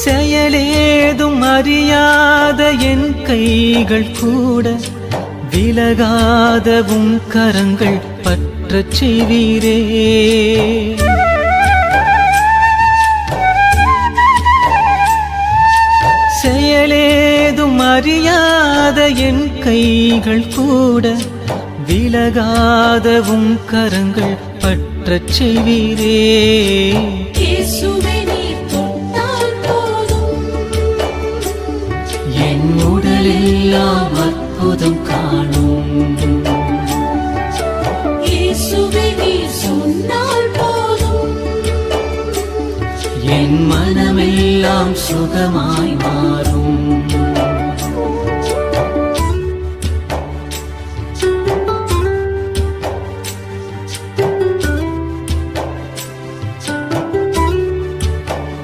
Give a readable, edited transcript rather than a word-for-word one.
செயலேதும் அறியாத என் கைகள் கூட விலகாதவும் கரங்கள் பற்றச் செய்வீரே. செயலேதும் அறியாத என் கைகள் கூட விலகாதவும் கரங்கள் பற்றச் செய்வீரே. என் உடலெல்லாம் அற்புதம் காணும். என் மனமெல்லாம் சுகமாய் மாறும்.